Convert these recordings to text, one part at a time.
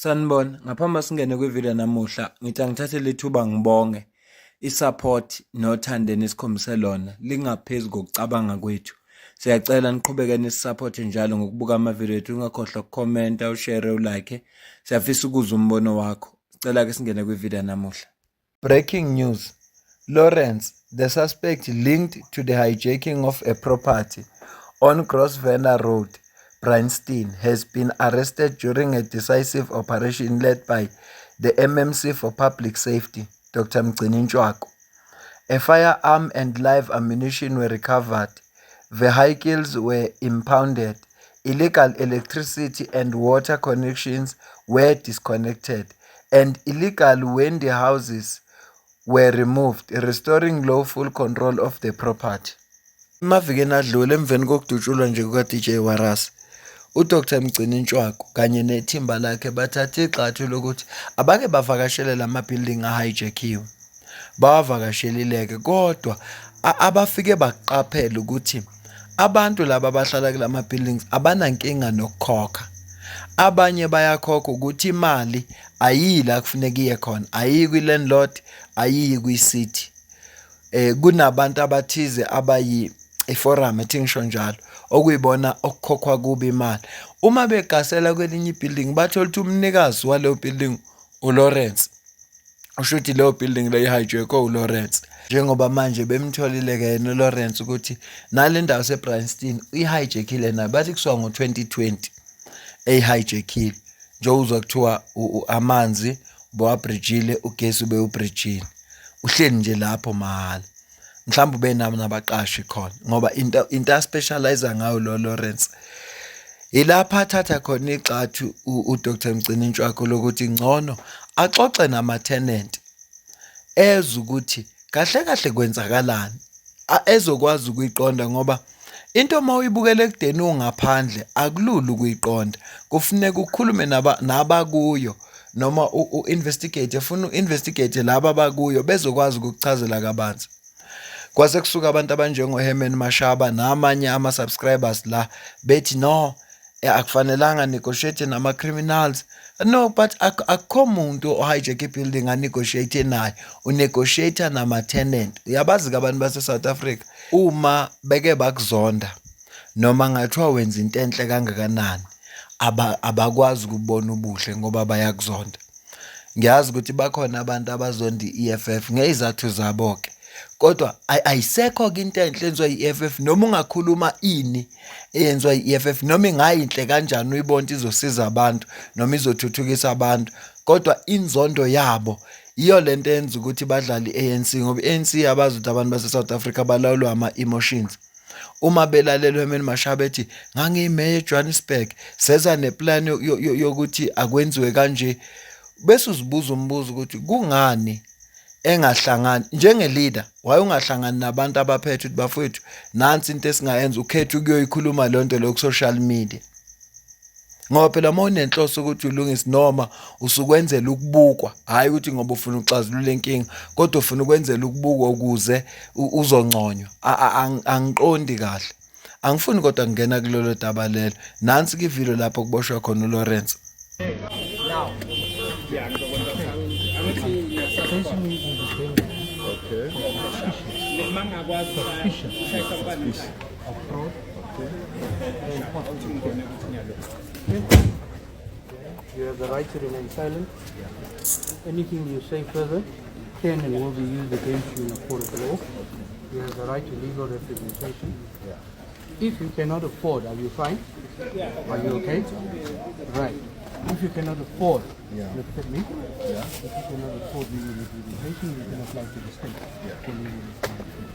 Sanibona, ngaphambi singene kwivideo namuhla, ngithi angithathe lithuba ngibonge i-support nothando enikhombise lona lingaphezu kokucabanga kwethu. Siyacela niqhubeke nisupporte njalo ngokubuka amavideo ethu, ungakhohlwa ukukhomenta, ushare, ulike. Siyafisa ukuzwa umbono wakho. Sicela ke singene kwivideo namuhla. Breaking news. Lawrence, the suspect linked to the hijacking of a property on Grosvenor Road, Bryanston, has been arrested during a decisive operation led by the MMC for Public Safety, Dr. Mgcini Ntshwako. A firearm and live ammunition were recovered. Vehicles were impounded. Illegal electricity and water connections were disconnected, and illegal windy houses were removed, restoring lawful control of the property. Mavikeni adlule emveni kokudutshulwa nje kuka-DJ Warras, uDr Mgcini Ntshwako kanye nethimba lakhe bathathe igxathu lokuthi abake bavakashele lama-building ahijackiwe. Bawavakashelile-ke kodwa abafike baqaphela ukuthi abantu laba abahlala kulama-buildings abanankinga nokukhokha. Abanye bayakhokha ukuthi imali ayiyi la kufuneka iye khona, ayiyi kwi-landlord, ayiyi kwi-city. Kunabantu abathize abayi-forum ethi ngisho njalo, okuyibona okukhokhwa kubi imali. Uma begasela kwelinye i-building bathola ukuthi umnikazi waleyo building uLawrence. Usho ukuthi leyo building leyo ihijackwe uLawrence. Njengoba manje bemtholile-ke yena uLawrence ukuthi nale ndawo seBryanston uyihijackile nayo, bathi kusuka ngo-2020 eyihijackile. Njengoba uzwa kuthiwa amanzi bowabrijile, ugesi ube ubrijile. Uhleli nje lapho mahhala. Mhlawumbe ube nabaqashi khona ngoba into aspecialize ngayo lo Lawrence. Ilapha athatha khona igxathu uDr Mgcini Ntshwako lokuthi ngcono axoxe nama-tenant ezwe ukuthi kahle kahle kwenzakalani, ezokwazi ukuyiqonda ngoba into uma uyibukela ekudeni ungaphandle akulula ukuyiqonda. Kufuneka ukhulume nabakuyo noma u-investigate, ufuna u-investigate laba abakuyo bezokwazi ukukuchazela kabanzi. Kwase kusuka abantu abanjengoHerman Mashaba namanye ama-subscribers la bethi no, akufanelanga negotiate nama-criminals. No, but akukho muntu ohijack i-building anegotiate naye, unegotiate nama-tenant. Uyabazi-ke abantu base-South Africa uma beke bakuzonda noma ngathiwa wenza into enhle kangakanani abakwazi ukubona ubuhle ngoba bayakuzonda. Ngiyazi ukuthi bakhona abantu abazonda i-EFF ngezizathu zabo-ke, kodwa ayisekho-ke into enhle enziwa i-EFF noma ungakhuluma ini eyenziwa i-EFF noma ingayinhle kanjani uyibona izosiza abantu noma izothuthukisa abantu, kodwa inzondo yabo iyo lento eyenza ukuthi badlale i-ANC ngoba i-ANC yabazi ukuthi abantu base-South Africa balawulwa ama-emotions. Uma belalelwe Herman Mashaba ethi ngangimeya eJohannesburg seza neplan yokuthi akwenziwe kanje, bese uzibuza umbuzo ukuthi kungani engahlangani njenge-leader, waye ungahlangani nabantu abaphethe ukuthi bafowethu nansi into esingayenza, ukhethe ukuyoyikhuluma leyo nto leyo ku-social media. Ngoba phela uma unenhloso ukuthi ulungise noma usukwenzela ukubukwa, hhayi ukuthi ngoba ufuna ukuxazulula inkinga, kodwa ufuna ukwenzela ukubukwa ukuze uzonconywa. Angiqondi kahle, angifuni kodwa ngingena kulolo daba lelo. Nansi-ke ivideo lapho kuboshwa khona uLawrence. You have the right to remain silent. Anything you say further can and will be used against you in a court of law. You have the right to legal representation. If you cannot afford, are you fine? Are you okay? Right. If you cannot afford, look at me. If you cannot afford legal representation, you can apply to the state for legal representation.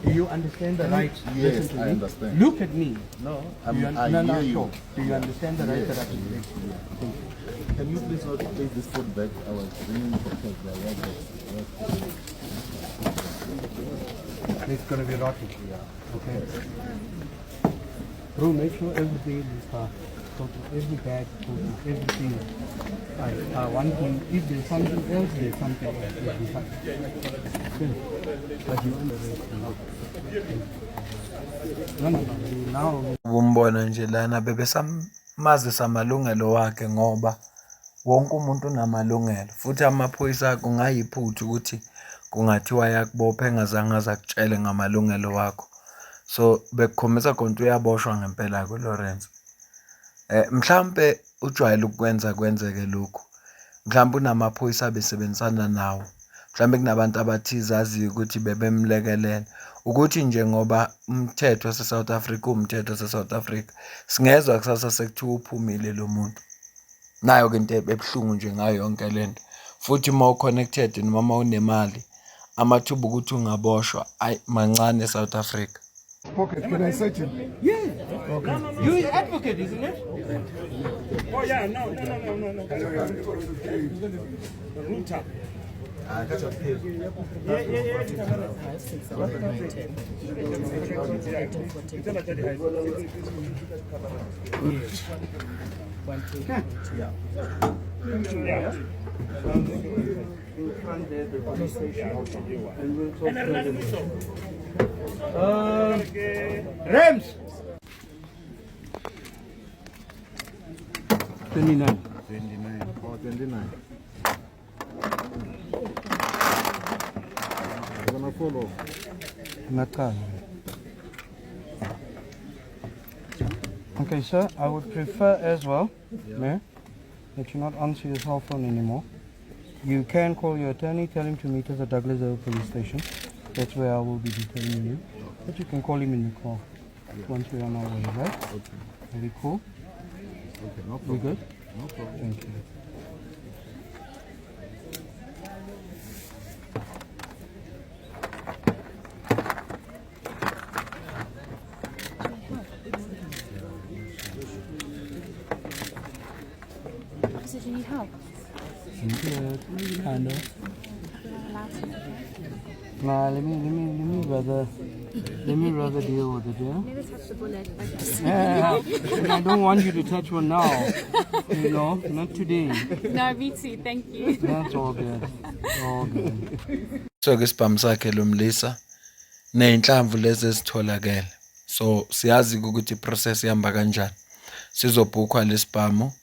Do you understand the right? Yes, to I me? understand. Look at me. No, I hear you. Do you understand the right that I can make? Thank you. Can you please not take this phone back? I was bringing the cake there. It's going to be rotten. Okay. Bro, make sure everything is every bag, everything. I want to, if there's something else, there's something else. It'll be fine. Okay. But you understand. No. Umbona nje lana bebesamazi samalungelo wakhe ngoba wonke umuntu unamalungelo futhi amaphoyisa kungayiphutha ukuthi kungathiwa yakubopha engazange azakutshele ngamalungelo wakho. So bekukhombisa khona ukuthi uyaboshwa ngempela kuLawrence. Mhlambe ujwayele ukwenza kwenzeke lokhu. Mhlambe unamaphoyisa besebenzisana nawo. Mhlambe kunabantu abathize aziyo ukuthi bebemlekelela. Ukuthi nje ngoba umthetho waseSouth Africa umthetho waseSouth Africa. Singezwe kusasa sekuthiwa uphumile lo muntu. Nayo ke into ebuhlungu nje ngayo yonke lento. Futhi uma uconnected noma unemali amathuba ukuthi ungaboshwa ay mancane eSouth Africa. Pocket, can I search him? Yeah. Okay. You're an advocate, isn't it? Oh yeah, no. Router. Rams. 29. 29. Oh, 29. You're gonna follow. Natal. Okay, sir, I would prefer as well, Mayor, that you not answer your cell phone anymore. You can call your attorney, tell him to meet us at Douglas Hill Police Station. That's where I will be detaining you. But you can call him in the car once we're on our way, right? Okay. Very cool. Okay, no We problem. good? No problem. Thank you. Did you need help? Good. Kind of. Allowed to. Nah, let me rather deal with it, yeah? Never touch the bullet like this. Yeah, and I don't want you to touch one now. You know, not today. No, me too. Thank you. That's all good. All good. So ke sibhamu sakhe lo Mlisa neinhlamvu lezi ezitholakele. So siyazi ukuthi iprocess ihamba kanjani. Sizobhukwa lesibhamu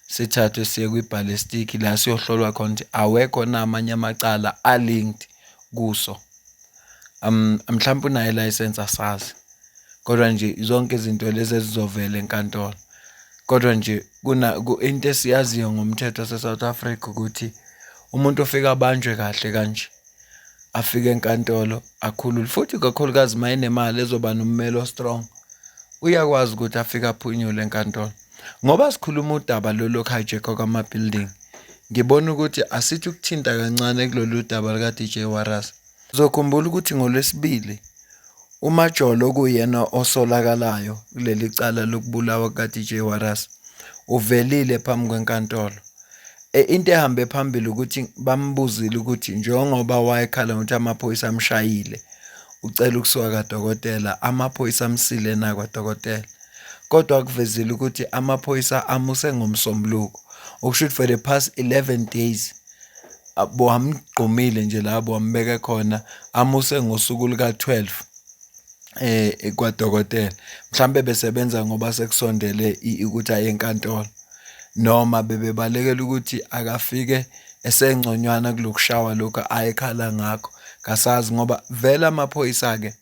sithathwe siye kwiballistic la siyohlolwa khona ukuthi awekho na amanye amacala alinked kuso. Mhlawumbe unayo license asazi. Kodwa nje zonke izinto lezi ezizovela enkantolo. Kodwa nje into esiyaziyo ngomthetho waseSouth Africa ukuthi umuntu ofika abanjwe kahle kanje afike enkantolo akhulule futhi kakhulukazi mayenemali ezoba nommeli ostrong uyakwazi ukuthi afike aphunyule enkantolo. Ngoba sikhuluma udaba lolu hijack kwama building ngibona ukuthi asithi ukuthinta kancane kulolu daba lika DJ Warras. Uzokhumbula ukuthi ngoLwesibili uMajolo kuyena osolakalayo kuleli cala lokubulawa ka DJ Warras uvelile phambi kwenkantolo. Into ehambe phambili ukuthi bambuzile ukuthi njengoba wayekhala ukuthi amaphoyisa amshayile ucela ukusuka kaDokotela amaphoyisa amsile na kwaDokotela. Kodwa kuvezile ukuthi amaphoyisa amuse ngomsombuluko okusho for the past 11 days bohamgqumile nje labo ambeke khona amuse ngosuku lika 12 kwaDokotela. Mhlambe besebenza ngoba sekusondele ukuthi aye enkantolo noma bebebalekela ukuthi akafike esengconywana kulokushawa lokho ayekhala ngakho kasazi ngoba vela amaphoyisa ke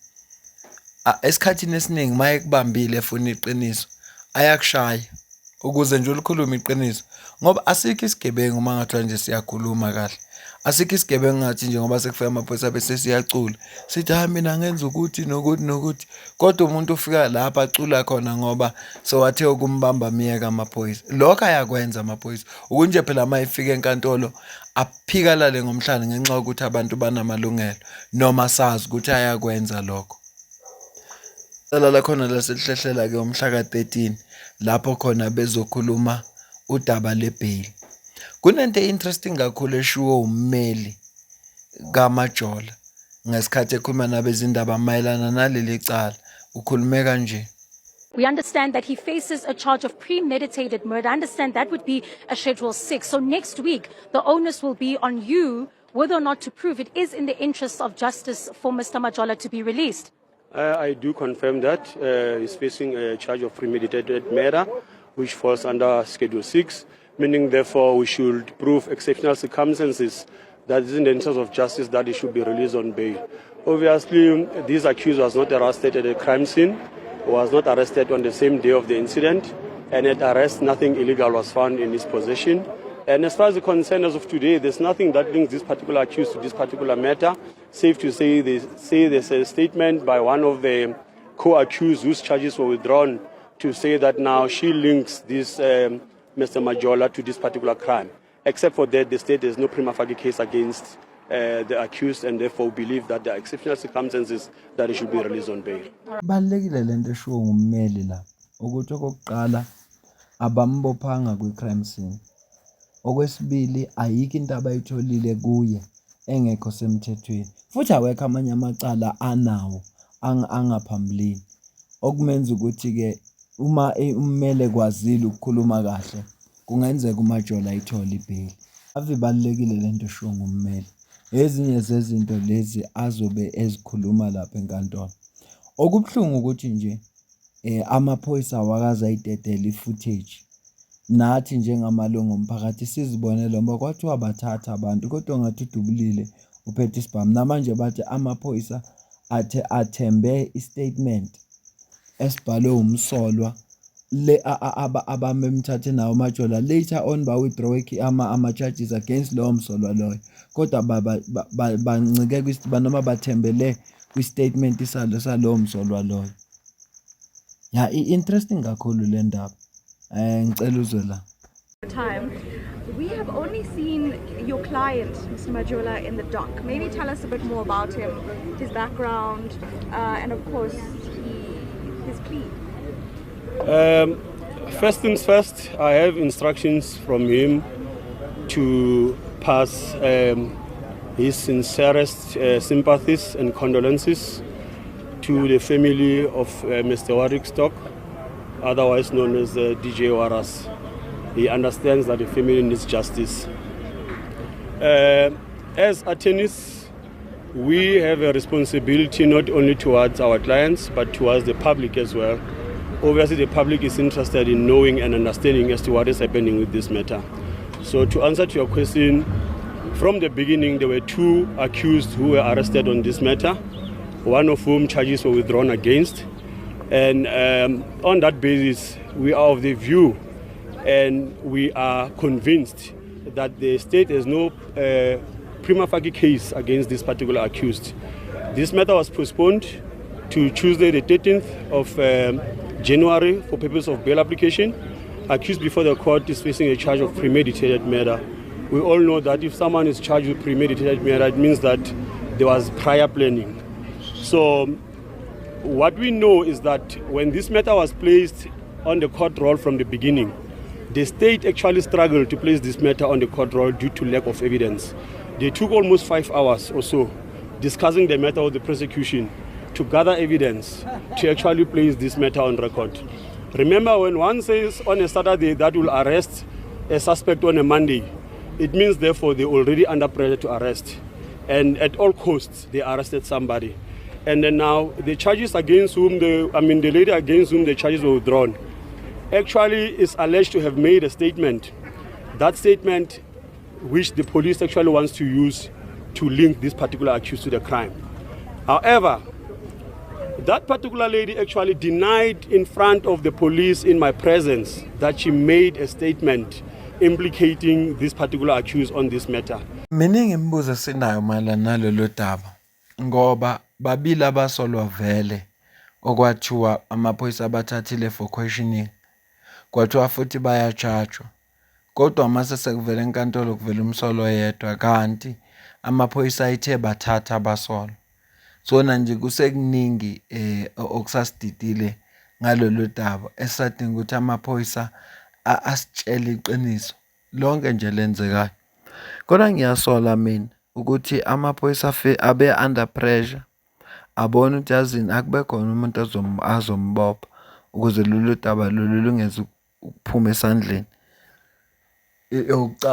esikhathini esiningi maye kubambile efuna iqiniso ayakushaya ukuze nje ulikhuluma iqiniso ngoba asikho isigebengu mangathi nje siyakhuluma kahle. Asikho isigebengu ngathi nje ngoba sekufika amaphoyisa bese siyacula sithi ha mina ngenza ukuthi nokuthi kodwa umuntu ufika lapha acula khona ngoba sewathe ukumbamba miyeka amaphoyisa. Lokho ayakwenza amaphoyisa ukunje phela mayifika enkantolo aphikalale ngomhlanje ngenxa ukuthi abantu banamalungelo noma sazi ukuthi ayakwenza lokho. La khona laselhlehlela ke umhla ka13 lapho khona bezokhuluma udaba lebail. Kunento interesting kakhulu eshiwo ummeli kaMajola ngesikhathi ekhuluma nabezindaba mayelana naleli cala ukhulume kanje. We understand that he faces a charge of premeditated murder. I understand that would be a Schedule 6. So next week, the onus will be on you whether or not to prove it is in the interests of justice for Mr. Majola to be released. I do confirm that he's facing a charge of premeditated murder, which falls under Schedule 6. meaning therefore we should prove exceptional circumstances that is in the interest of justice that he should be released on bail. Obviously, this accused was not arrested at the crime scene, was not arrested on the same day of the incident, and at arrest nothing illegal was found in his possession. And as far as the concern as of today, there's nothing that links this particular accused to this particular matter. Safe to say, there's a statement by one of the co-accused whose charges were withdrawn to say that now she links this Mr. Majola to this particular crime. Except for that, the state has no prima facie case against the accused, and therefore believe that there are exceptional circumstances that he should be released on bail. Balekile lento eshiwo ngummeli la ukuthi okokuqala abambophanga kwi-crime scene. Okwesibili ayikho into abayitholile kuye engekho semthethweni. Futhi awekho amanye amacala anawo angaphambilini. Okumenza ukuthi ke uma ummeli kwazile ukukhuluma kahle kungenzeka uMajola ayithole ibail. Ave balekile lento eshiwo ngummeli. Ezinye zezinto lezi azobe ezikhuluma lapha enkantolo. Okubhlungu ukuthi nje amaphoyisa awakaze ayidedele i-footage. Nathi njengamalungu omphakathi sizibonele ngoba kwathiwa bathatha abantu kodwa ngathi udubulile uphethe isibhamu. Namanje bathi amaphoyisa athembe istatement esibhalwe umsolwa le abamemthathe nawo uMajola. Later on ba withdraw ama charges against lo msolwa loyo. Kodwa bancike noma bathembele kwi-statement salo msolwa loyo. Ya interesting kakhulu le ndaba. Ngicela uzwe la. Time. We have only seen your client, Mr. Majola, in the dock. Maybe tell us a bit more about him, his background, and of course, his plea. First things first, I have instructions from him to pass his sincerest sympathies and condolences to the family of Mr. Warwick Stock, otherwise known as DJ Waras. He understands that the family needs justice. As attorneys, we have a responsibility not only towards our clients, but towards the public as well. Obviously, the public is interested in knowing and understanding as to what is happening with this matter. So to answer to your question, from the beginning, there were two accused who were arrested on this matter, one of whom charges were withdrawn against. And on that basis, we are of the view and we are convinced that the state has no prima facie case against this particular accused. This matter was postponed to Tuesday the 13th of January for purpose of bail application. Accused before the court is facing a charge of premeditated murder. We all know that if someone is charged with premeditated murder, it means that there was prior planning. So what we know is that when this matter was placed on the court roll from the beginning, the state actually struggled to place this matter on the court roll due to lack of evidence. They took almost 5 hours or so discussing the matter with the prosecution to gather evidence to actually place this matter on record. Remember, when one says on a Saturday that will arrest a suspect on a Monday, it means therefore they're already under pressure to arrest. And at all costs, they arrested somebody. And then now the charges against whom the lady against whom the charges were withdrawn actually is alleged to have made a statement. That statement which the police actually wants to use to link this particular accused to the crime. However, that particular lady actually denied in front of the police in my presence that she made a statement implicating this particular accused on this matter. Miningi imibuzo sinayo mayelana nalolu daba ngoba babili abasolwa vele okwathiwa amaphoyisa abathathile for questioning. Kwathiwa futhi bayachajwa. Kodwa mase sekuvela enkantolo kuvela umsolo yedwa kanti amaphoyisa ayithe bathatha abasolwa. Sona nje kusekuningi okusasididile ngalolu daba esadinga ukuthi amaphoyisa asitshele iqiniso lonke nje lenzekayo. Kodwa ngiyasola mina ukuthi amaphoyisa abe under pressure abona ukuthi yazini akube khona umuntu azombopha ukuze lolu daba lungeze ukuphuma esandleni.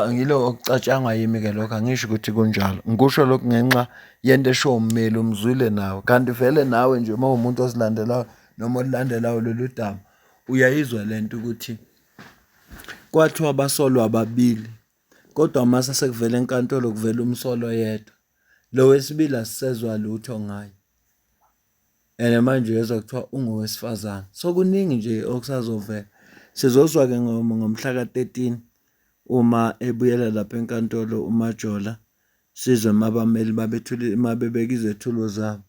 Ngilo okucatshangwa yimi ke lokho angisho ukuthi kunjalo. Ngikusho lokho ngenxa yento esho ummeli umzwile nawe kanti vele nawe nje uma umuntu ozilandelayo noma olandelayo lolu daba uyayizwa lento ukuthi kwathiwa basolwa ababili kodwa mase sekuvela enkantolo kuvela umsolo yedwa lo wesibili asisezwa lutho ngaye and manje uyezwa kuthiwa ungowesifazane so kuningi nje okusazovela sizozwa ke ngomhla ka-13 uma ebuyela lapha enkantolo uMajola sizwe mabameli babethule mabebeka izethulo zabo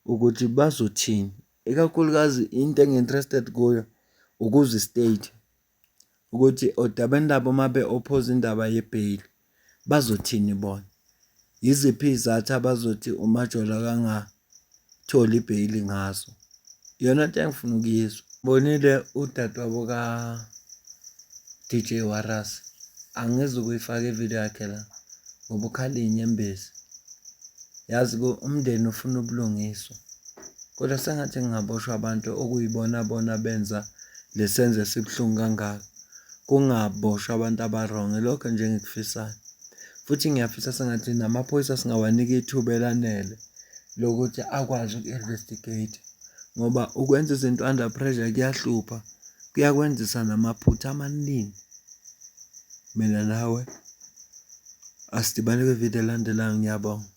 ukuthi bazothini ikakhulukazi into enginterested kuyo ukuze state ukuthi odabeni labo mabe oppose indaba yebail bazothini bona yiziphi izathu abazothi uMajola kangatholi ibail ngazo iyona into engifuna ukuyizwa bonile udadewabo ka DJ Waras angeze ukuyifaka ivideo yakhe la ngoba ukhala inyembezi yazi umndeni ufuna ubulungiswa kodwa sengathi ngingaboshwa abantu okuyibona bona benza lesenzo esibhlungu kangaka kungaboshwa abantu abarong lokho nje ngikufisayo futhi ngiyafisa sengathi namaphoyisa singawanika ithuba elanele lokuthi akwazi uku-investigate ngoba ukwenza izinto under pressure kuyahlupha kuyakwenzisa namaphutha amaningi mina nawe asidibane kwivideo elandelayo ngiyabonga